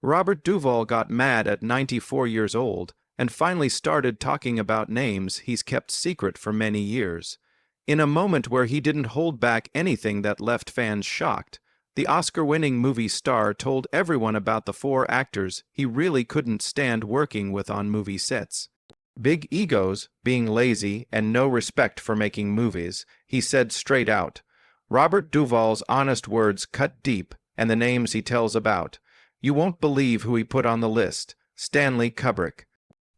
Robert Duvall got mad at 94 years old and finally started talking about names he's kept secret for many years. In a moment where he didn't hold back anything that left fans shocked, the Oscar-winning movie star told everyone about the four actors he really couldn't stand working with on movie sets. Big egos, being lazy, and no respect for making movies, he said straight out. Robert Duvall's honest words cut deep, and the names he tells about. You won't believe who he put on the list. Stanley Kubrick.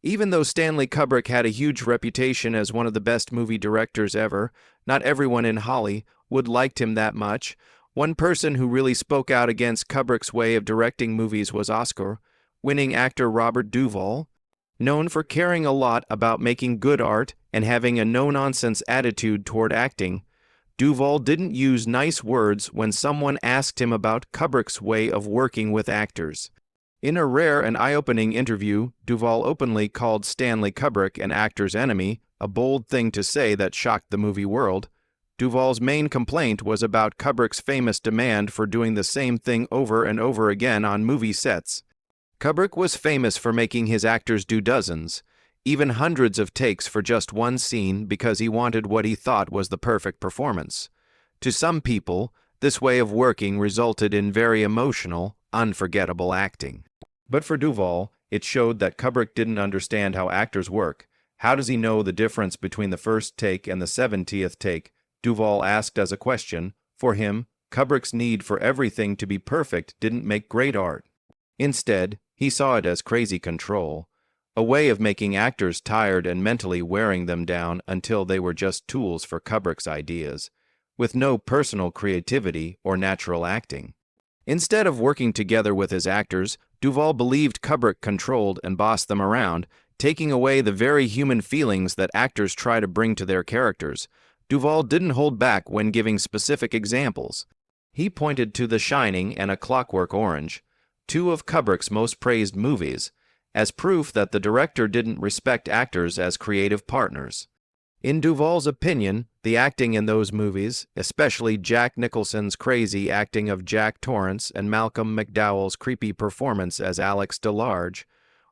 Even though Stanley Kubrick had a huge reputation as one of the best movie directors ever, not everyone in Hollywood liked him that much. One person who really spoke out against Kubrick's way of directing movies was Oscar-winning actor Robert Duvall. Known for caring a lot about making good art and having a no-nonsense attitude toward acting, Duvall didn't use nice words when someone asked him about Kubrick's way of working with actors. In a rare and eye-opening interview, Duvall openly called Stanley Kubrick an actor's enemy, a bold thing to say that shocked the movie world. Duvall's main complaint was about Kubrick's famous demand for doing the same thing over and over again on movie sets. Kubrick was famous for making his actors do dozens, even hundreds of takes for just one scene because he wanted what he thought was the perfect performance. To some people, this way of working resulted in very emotional, unforgettable acting. But for Duvall, it showed that Kubrick didn't understand how actors work. How does he know the difference between the first take and the 70th take? Duvall asked as a question. For him, Kubrick's need for everything to be perfect didn't make great art. Instead, he saw it as crazy control, a way of making actors tired and mentally wearing them down until they were just tools for Kubrick's ideas, with no personal creativity or natural acting. Instead of working together with his actors, Duvall believed Kubrick controlled and bossed them around, taking away the very human feelings that actors try to bring to their characters. Duvall didn't hold back when giving specific examples. He pointed to The Shining and A Clockwork Orange, two of Kubrick's most praised movies, as proof that the director didn't respect actors as creative partners. In Duvall's opinion, the acting in those movies, especially Jack Nicholson's crazy acting of Jack Torrance and Malcolm McDowell's creepy performance as Alex DeLarge,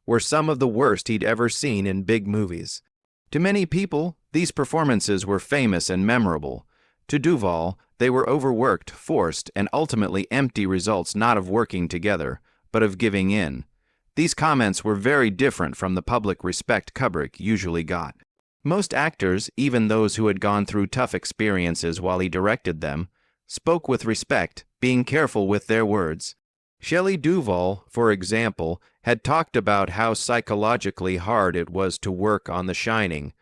were some of the worst he'd ever seen in big movies. To many people, these performances were famous and memorable. To Duvall, they were overworked, forced, and ultimately empty results not of working together, but of giving in. These comments were very different from the public respect Kubrick usually got. Most actors, even those who had gone through tough experiences while he directed them, spoke with respect, being careful with their words. Shelley Duvall, for example, had talked about how psychologically hard it was to work on The Shining,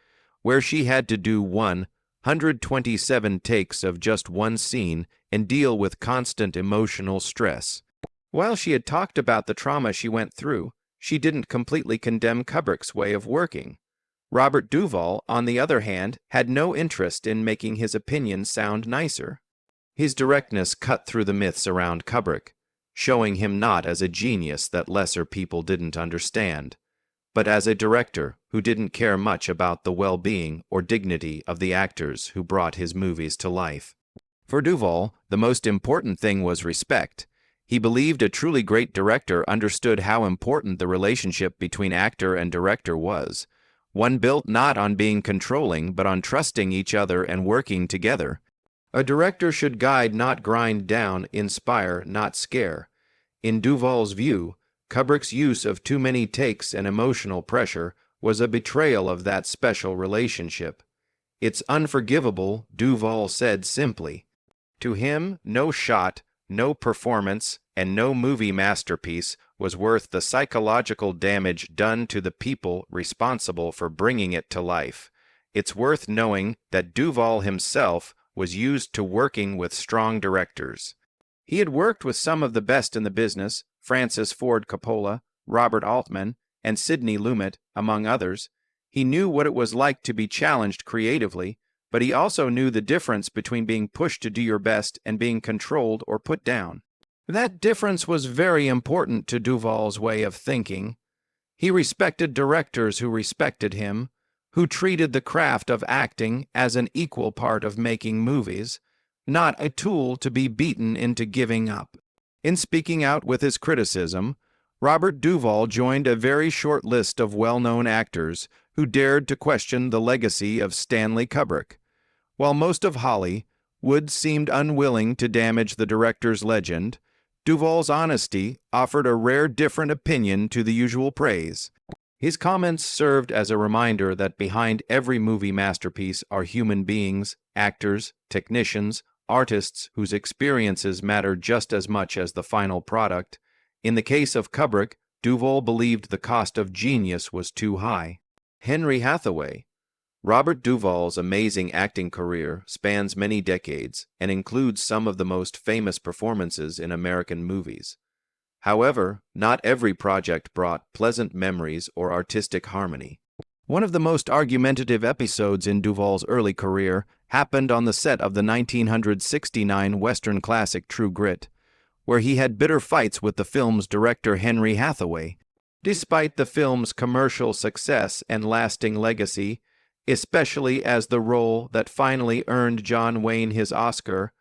where she had to do 127 takes of just one scene and deal with constant emotional stress. While she had talked about the trauma she went through, she didn't completely condemn Kubrick's way of working. Robert Duvall, on the other hand, had no interest in making his opinion sound nicer. His directness cut through the myths around Kubrick, showing him not as a genius that lesser people didn't understand, but as a director who didn't care much about the well-being or dignity of the actors who brought his movies to life. For Duvall, the most important thing was respect. He believed a truly great director understood how important the relationship between actor and director was, one built not on being controlling but on trusting each other and working together. A director should guide, not grind down, inspire, not scare. In Duvall's view, Kubrick's use of too many takes and emotional pressure was a betrayal of that special relationship. It's unforgivable, Duvall said simply. To him, no shot, no performance, and no movie masterpiece was worth the psychological damage done to the people responsible for bringing it to life. It's worth knowing that Duvall himself was used to working with strong directors. He had worked with some of the best in the business, Francis Ford Coppola, Robert Altman, and Sidney Lumet, among others. He knew what it was like to be challenged creatively, but he also knew the difference between being pushed to do your best and being controlled or put down. That difference was very important to Duvall's way of thinking. He respected directors who respected him, who treated the craft of acting as an equal part of making movies, not a tool to be beaten into giving up. In speaking out with his criticism, Robert Duvall joined a very short list of well-known actors who dared to question the legacy of Stanley Kubrick. While most of Hollywood seemed unwilling to damage the director's legend, Duvall's honesty offered a rare different opinion to the usual praise. His comments served as a reminder that behind every movie masterpiece are human beings, actors, technicians, artists whose experiences matter just as much as the final product. In the case of Kubrick, Duvall believed the cost of genius was too high. Henry Hathaway. Robert Duvall's amazing acting career spans many decades and includes some of the most famous performances in American movies. However, not every project brought pleasant memories or artistic harmony. One of the most argumentative episodes in Duvall's early career happened on the set of the 1969 Western classic True Grit, where he had bitter fights with the film's director Henry Hathaway. Despite the film's commercial success and lasting legacy, especially as the role that finally earned John Wayne his Oscar,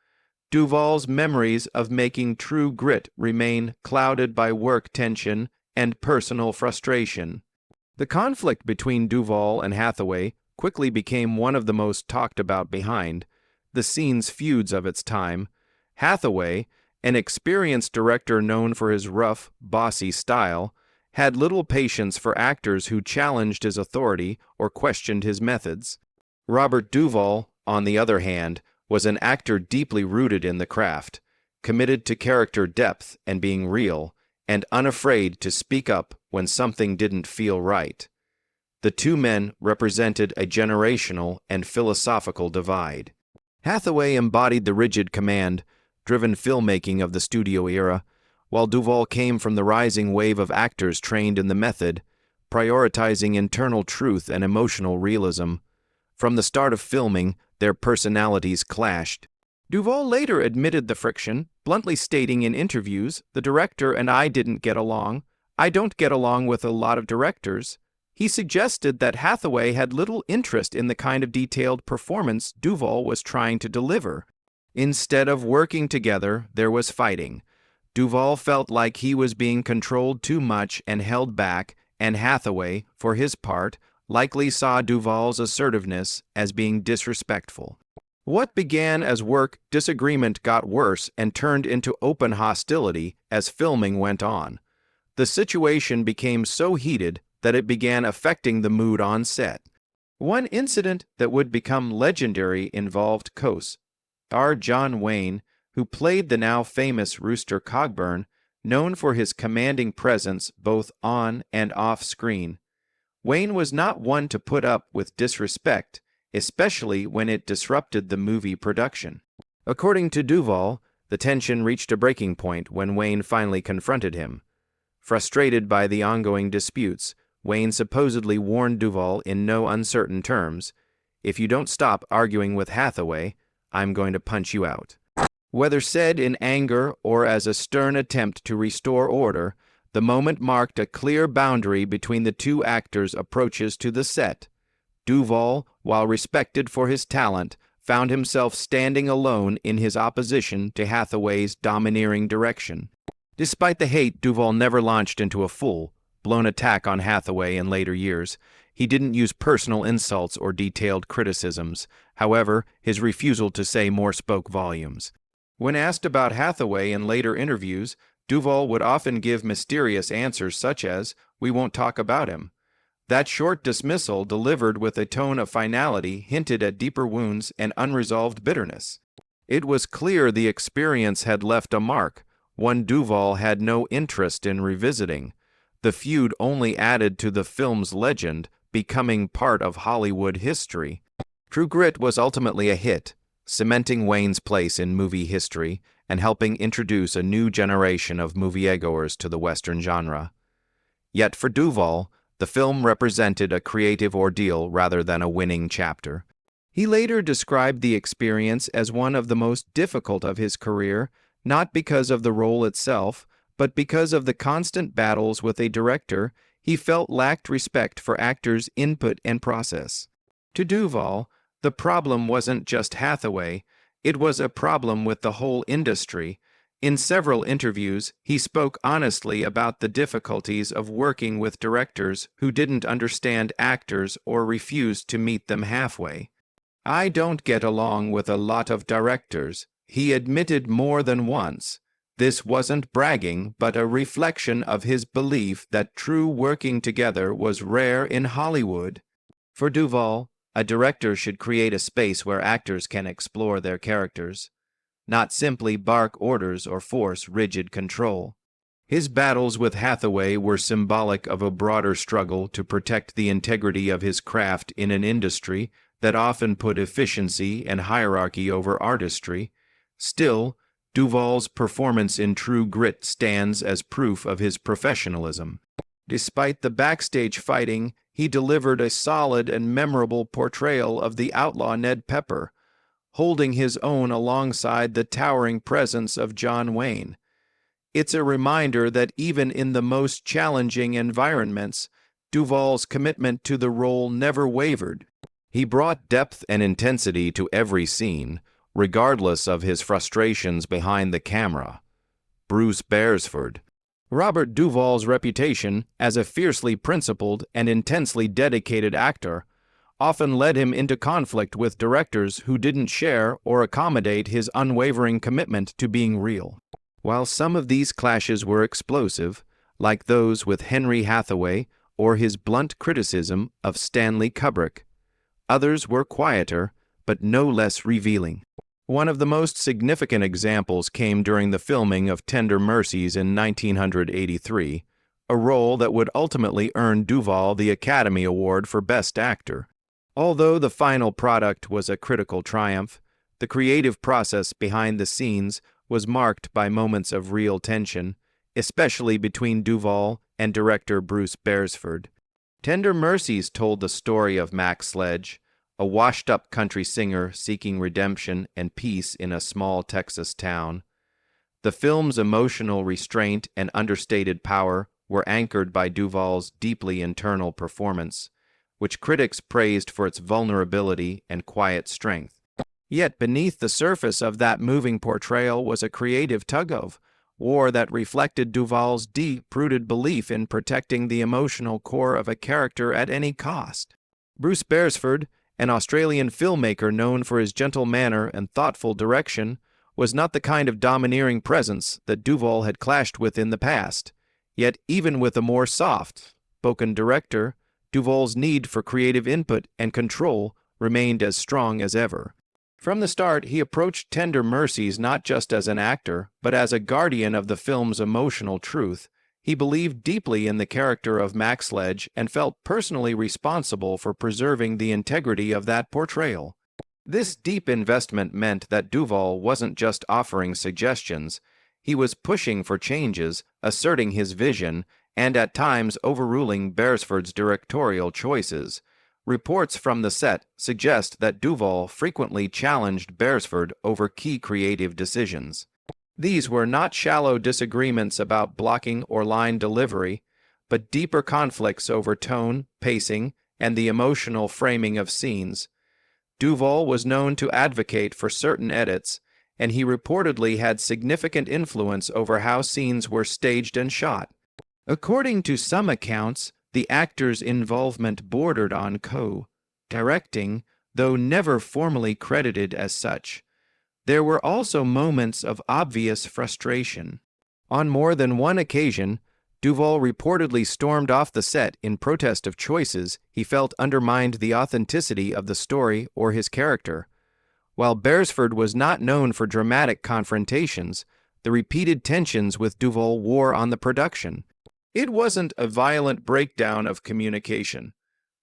Duvall's memories of making True Grit remain clouded by work tension and personal frustration. The conflict between Duvall and Hathaway quickly became one of the most talked about behind the scenes feuds of its time. Hathaway, an experienced director known for his rough, bossy style, had little patience for actors who challenged his authority or questioned his methods. Robert Duvall, on the other hand, was an actor deeply rooted in the craft, committed to character depth and being real, and unafraid to speak up when something didn't feel right. The two men represented a generational and philosophical divide. Hathaway embodied the rigid command-driven filmmaking of the studio era, while Duvall came from the rising wave of actors trained in the method, prioritizing internal truth and emotional realism. From the start of filming, their personalities clashed. Duvall later admitted the friction, bluntly stating in interviews, "The director and I didn't get along. I don't get along with a lot of directors." He suggested that Hathaway had little interest in the kind of detailed performance Duvall was trying to deliver. Instead of working together, there was fighting. Duvall felt like he was being controlled too much and held back, and Hathaway, for his part, likely saw Duvall's assertiveness as being disrespectful. What began as work disagreement got worse and turned into open hostility as filming went on. The situation became so heated that it began affecting the mood on set. One incident that would become legendary involved co-star John Wayne, who played the now famous Rooster Cogburn, known for his commanding presence both on and off screen. Wayne was not one to put up with disrespect, especially when it disrupted the movie production. According to Duvall, the tension reached a breaking point when Wayne finally confronted him. Frustrated by the ongoing disputes, Wayne supposedly warned Duvall in no uncertain terms, "If you don't stop arguing with Hathaway, I'm going to punch you out." Whether said in anger or as a stern attempt to restore order, the moment marked a clear boundary between the two actors' approaches to the set. Duvall, while respected for his talent, found himself standing alone in his opposition to Hathaway's domineering direction. Despite the hate, Duvall never launched into a full-blown attack on Hathaway in later years. He didn't use personal insults or detailed criticisms. However, his refusal to say more spoke volumes. When asked about Hathaway in later interviews, Duvall would often give mysterious answers such as, "We won't talk about him." That short dismissal, delivered with a tone of finality, hinted at deeper wounds and unresolved bitterness. It was clear the experience had left a mark, one Duvall had no interest in revisiting. The feud only added to the film's legend, becoming part of Hollywood history. True Grit was ultimately a hit, cementing Wayne's place in movie history and helping introduce a new generation of moviegoers to the Western genre. Yet for Duvall, the film represented a creative ordeal rather than a winning chapter. He later described the experience as one of the most difficult of his career, not because of the role itself, but because of the constant battles with a director he felt lacked respect for actors' input and process. To Duvall, the problem wasn't just Hathaway, it was a problem with the whole industry. In several interviews, he spoke honestly about the difficulties of working with directors who didn't understand actors or refused to meet them halfway. "I don't get along with a lot of directors," he admitted more than once. This wasn't bragging, but a reflection of his belief that true working together was rare in Hollywood. For Duvall, a director should create a space where actors can explore their characters, not simply bark orders or force rigid control. His battles with Hathaway were symbolic of a broader struggle to protect the integrity of his craft in an industry that often put efficiency and hierarchy over artistry. Still, Duvall's performance in True Grit stands as proof of his professionalism. Despite the backstage fighting, he delivered a solid and memorable portrayal of the outlaw Ned Pepper, holding his own alongside the towering presence of John Wayne. It's a reminder that even in the most challenging environments, Duvall's commitment to the role never wavered. He brought depth and intensity to every scene, regardless of his frustrations behind the camera. Bruce Beresford. Robert Duvall's reputation as a fiercely principled and intensely dedicated actor often led him into conflict with directors who didn't share or accommodate his unwavering commitment to being real. While some of these clashes were explosive, like those with Henry Hathaway or his blunt criticism of Stanley Kubrick, others were quieter, but no less revealing. One of the most significant examples came during the filming of Tender Mercies in 1983, a role that would ultimately earn Duvall the Academy Award for Best Actor. Although the final product was a critical triumph, the creative process behind the scenes was marked by moments of real tension, especially between Duvall and director Bruce Beresford. Tender Mercies told the story of Max Sledge, a washed-up country singer seeking redemption and peace in a small Texas town. The film's emotional restraint and understated power were anchored by Duvall's deeply internal performance, which critics praised for its vulnerability and quiet strength. Yet beneath the surface of that moving portrayal was a creative tug-of-war that reflected Duvall's deep-rooted belief in protecting the emotional core of a character at any cost. Bruce Beresford, an Australian filmmaker known for his gentle manner and thoughtful direction, was not the kind of domineering presence that Duvall had clashed with in the past. Yet even with a more soft-spoken director, Duvall's need for creative input and control remained as strong as ever. From the start, he approached Tender Mercies not just as an actor, but as a guardian of the film's emotional truth. He believed deeply in the character of Max Sledge and felt personally responsible for preserving the integrity of that portrayal. This deep investment meant that Duvall wasn't just offering suggestions. He was pushing for changes, asserting his vision, and at times overruling Beresford's directorial choices. Reports from the set suggest that Duvall frequently challenged Beresford over key creative decisions. These were not shallow disagreements about blocking or line delivery, but deeper conflicts over tone, pacing, and the emotional framing of scenes. Duvall was known to advocate for certain edits, and he reportedly had significant influence over how scenes were staged and shot. According to some accounts, the actor's involvement bordered on co-directing, though never formally credited as such. There were also moments of obvious frustration. On more than one occasion, Duvall reportedly stormed off the set in protest of choices he felt undermined the authenticity of the story or his character. While Beresford was not known for dramatic confrontations, the repeated tensions with Duvall wore on the production. It wasn't a violent breakdown of communication,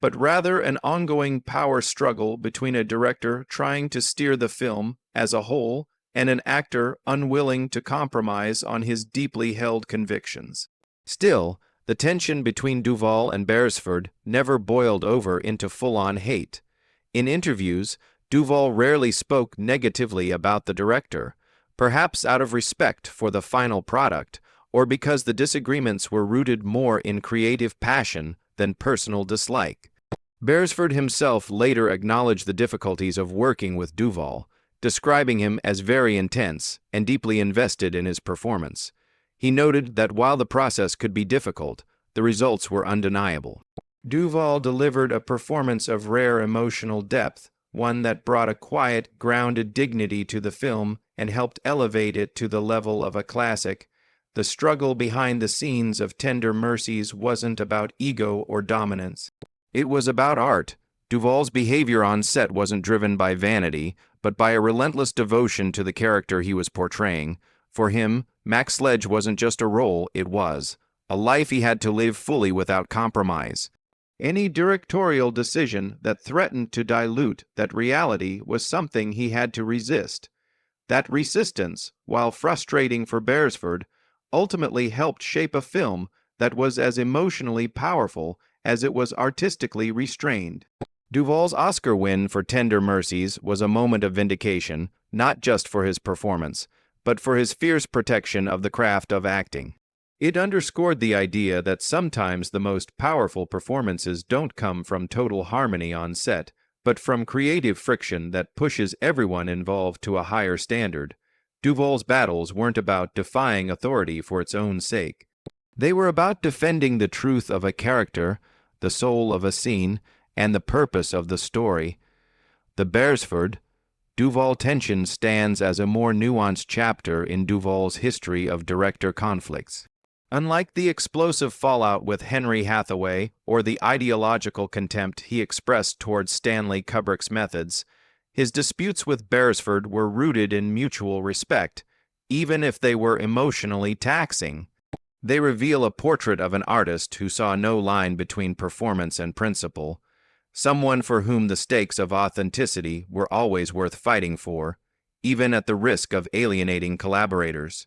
but rather an ongoing power struggle between a director trying to steer the film as a whole and an actor unwilling to compromise on his deeply held convictions. Still, the tension between Duvall and Beresford never boiled over into full-on hate. In interviews, Duvall rarely spoke negatively about the director, perhaps out of respect for the final product, or because the disagreements were rooted more in creative passion than personal dislike. Beresford himself later acknowledged the difficulties of working with Duvall, describing him as very intense and deeply invested in his performance. He noted that while the process could be difficult, the results were undeniable. Duvall delivered a performance of rare emotional depth, one that brought a quiet, grounded dignity to the film and helped elevate it to the level of a classic. The struggle behind the scenes of Tender Mercies wasn't about ego or dominance. It was about art. Duvall's behavior on set wasn't driven by vanity, but by a relentless devotion to the character he was portraying. For him, Max Sledge wasn't just a role, it was a life he had to live fully without compromise. Any directorial decision that threatened to dilute that reality was something he had to resist. That resistance, while frustrating for Beresford, ultimately helped shape a film that was as emotionally powerful as it was artistically restrained. Duvall's Oscar win for Tender Mercies was a moment of vindication, not just for his performance, but for his fierce protection of the craft of acting. It underscored the idea that sometimes the most powerful performances don't come from total harmony on set, but from creative friction that pushes everyone involved to a higher standard. Duvall's battles weren't about defying authority for its own sake. They were about defending the truth of a character, the soul of a scene, and the purpose of the story. The Beresford, Duvall tension stands as a more nuanced chapter in Duvall's history of director conflicts. Unlike the explosive fallout with Henry Hathaway or the ideological contempt he expressed towards Stanley Kubrick's methods, his disputes with Beresford were rooted in mutual respect, even if they were emotionally taxing. They reveal a portrait of an artist who saw no line between performance and principle, someone for whom the stakes of authenticity were always worth fighting for, even at the risk of alienating collaborators.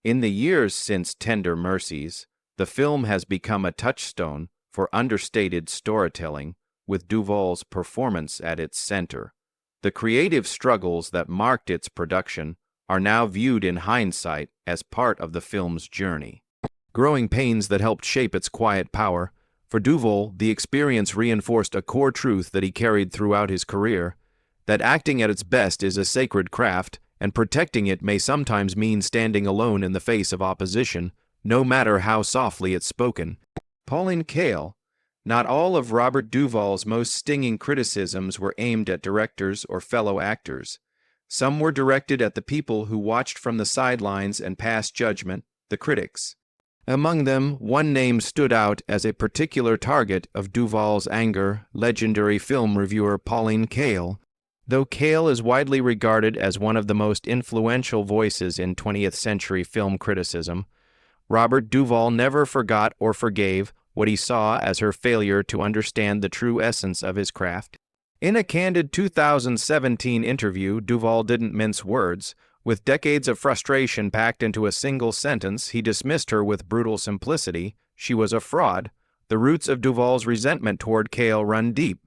In the years since Tender Mercies, the film has become a touchstone for understated storytelling, with Duvall's performance at its center. The creative struggles that marked its production are now viewed in hindsight as part of the film's journey. Growing pains that helped shape its quiet power, for Duvall, the experience reinforced a core truth that he carried throughout his career, that acting at its best is a sacred craft, and protecting it may sometimes mean standing alone in the face of opposition, no matter how softly it's spoken. Pauline Kael. Not all of Robert Duvall's most stinging criticisms were aimed at directors or fellow actors. Some were directed at the people who watched from the sidelines and passed judgment, the critics. Among them, one name stood out as a particular target of Duvall's anger, legendary film reviewer Pauline Kael. Though Kael is widely regarded as one of the most influential voices in 20th century film criticism, Robert Duvall never forgot or forgave what he saw as her failure to understand the true essence of his craft. In a candid 2017 interview, Duvall didn't mince words. With decades of frustration packed into a single sentence, he dismissed her with brutal simplicity. She was a fraud. The roots of Duvall's resentment toward Kael run deep.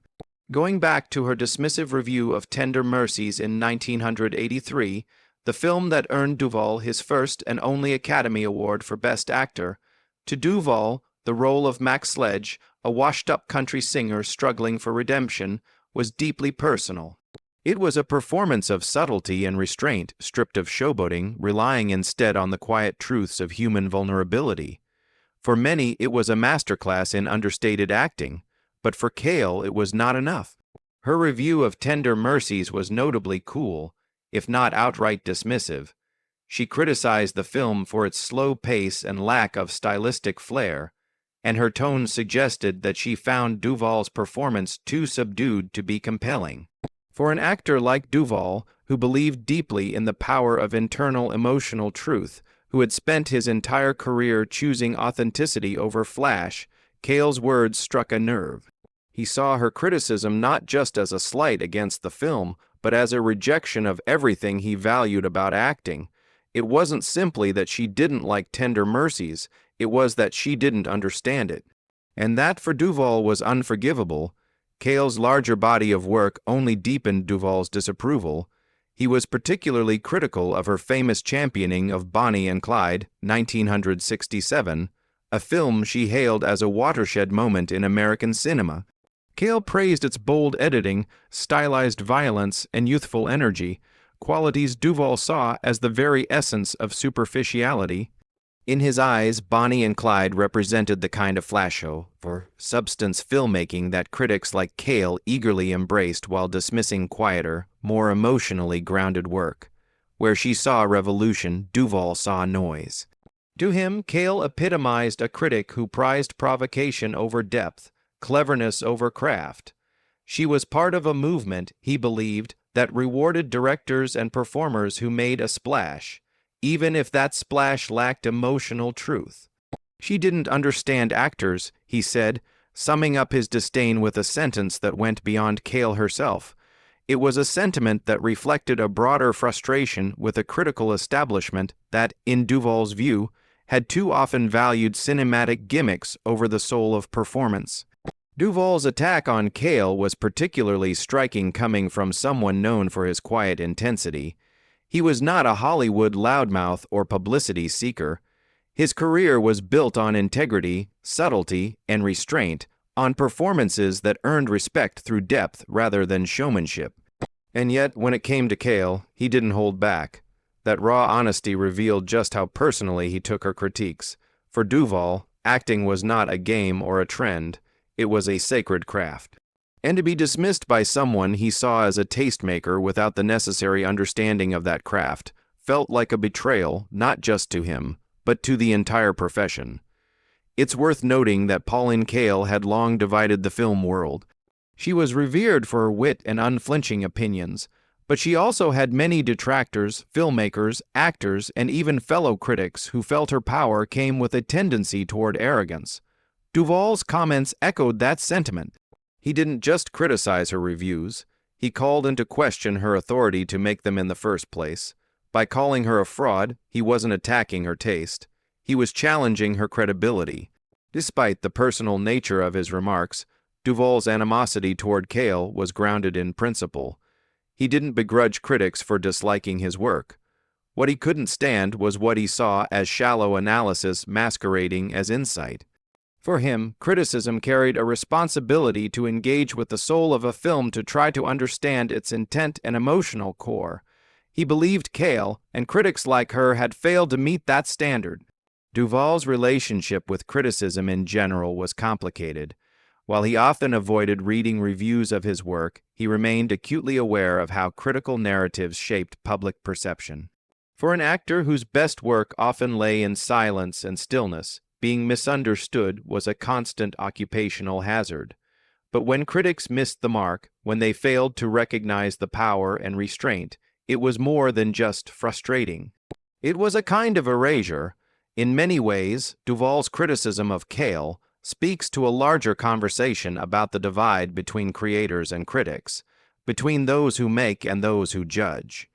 Going back to her dismissive review of Tender Mercies in 1983, the film that earned Duvall his first and only Academy Award for Best Actor, to Duvall, the role of Max Sledge, a washed-up country singer struggling for redemption, was deeply personal. It was a performance of subtlety and restraint, stripped of showboating, relying instead on the quiet truths of human vulnerability. For many, it was a masterclass in understated acting, but for Kael, it was not enough. Her review of Tender Mercies was notably cool, if not outright dismissive. She criticized the film for its slow pace and lack of stylistic flair, and her tone suggested that she found Duvall's performance too subdued to be compelling. For an actor like Duvall, who believed deeply in the power of internal emotional truth, who had spent his entire career choosing authenticity over flash, Kael's words struck a nerve. He saw her criticism not just as a slight against the film, but as a rejection of everything he valued about acting. It wasn't simply that she didn't like Tender Mercies, it was that she didn't understand it. And that for Duvall was unforgivable. Kael's larger body of work only deepened Duvall's disapproval. He was particularly critical of her famous championing of Bonnie and Clyde, 1967, a film she hailed as a watershed moment in American cinema. Kael praised its bold editing, stylized violence, and youthful energy, qualities Duvall saw as the very essence of superficiality. In his eyes, Bonnie and Clyde represented the kind of flash show for substance filmmaking that critics like Cale eagerly embraced while dismissing quieter, more emotionally grounded work. Where she saw revolution, Duvall saw noise. To him, Cale epitomized a critic who prized provocation over depth, cleverness over craft. She was part of a movement, he believed, that rewarded directors and performers who made a splash, even if that splash lacked emotional truth. She didn't understand actors, he said, summing up his disdain with a sentence that went beyond Cale herself. It was a sentiment that reflected a broader frustration with a critical establishment that, in Duvall's view, had too often valued cinematic gimmicks over the soul of performance. Duvall's attack on Cale was particularly striking coming from someone known for his quiet intensity. He was not a Hollywood loudmouth or publicity seeker. His career was built on integrity, subtlety, and restraint, on performances that earned respect through depth rather than showmanship. And yet, when it came to Cale, he didn't hold back. That raw honesty revealed just how personally he took her critiques. For Duvall, acting was not a game or a trend. It was a sacred craft. And to be dismissed by someone he saw as a tastemaker without the necessary understanding of that craft felt like a betrayal not just to him, but to the entire profession. It's worth noting that Pauline Kael had long divided the film world. She was revered for her wit and unflinching opinions, but she also had many detractors, filmmakers, actors, and even fellow critics who felt her power came with a tendency toward arrogance. Duvall's comments echoed that sentiment. He didn't just criticize her reviews. He called into question her authority to make them in the first place. By calling her a fraud, he wasn't attacking her taste. He was challenging her credibility. Despite the personal nature of his remarks, Duvall's animosity toward Kael was grounded in principle. He didn't begrudge critics for disliking his work. What he couldn't stand was what he saw as shallow analysis masquerading as insight. For him, criticism carried a responsibility to engage with the soul of a film to try to understand its intent and emotional core. He believed Kael and critics like her had failed to meet that standard. Duvall's relationship with criticism in general was complicated. While he often avoided reading reviews of his work, he remained acutely aware of how critical narratives shaped public perception. For an actor whose best work often lay in silence and stillness, being misunderstood was a constant occupational hazard. But when critics missed the mark, when they failed to recognize the power and restraint, it was more than just frustrating. It was a kind of erasure. In many ways, Duvall's criticism of Kael speaks to a larger conversation about the divide between creators and critics, between those who make and those who judge.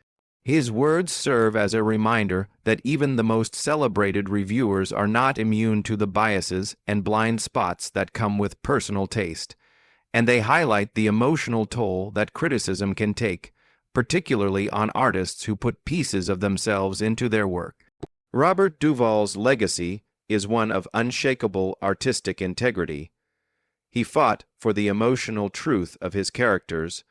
His words serve as a reminder that even the most celebrated reviewers are not immune to the biases and blind spots that come with personal taste, and they highlight the emotional toll that criticism can take, particularly on artists who put pieces of themselves into their work. Robert Duvall's legacy is one of unshakable artistic integrity. He fought for the emotional truth of his characters,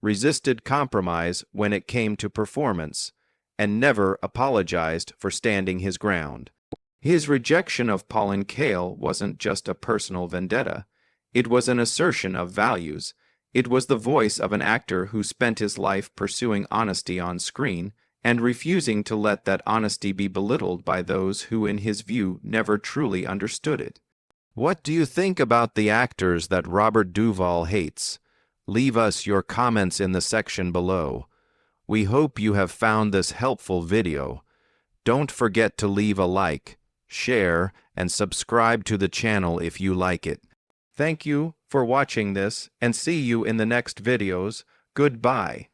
resisted compromise when it came to performance, and never apologized for standing his ground. His rejection of Pauline Kael wasn't just a personal vendetta. It was an assertion of values. It was the voice of an actor who spent his life pursuing honesty on screen and refusing to let that honesty be belittled by those who, in his view, never truly understood it. What do you think about the actors that Robert Duvall hates? Leave us your comments in the section below. We hope you have found this helpful video. Don't forget to leave a like, share, and subscribe to the channel if you like it. Thank you for watching this, and see you in the next videos. Goodbye.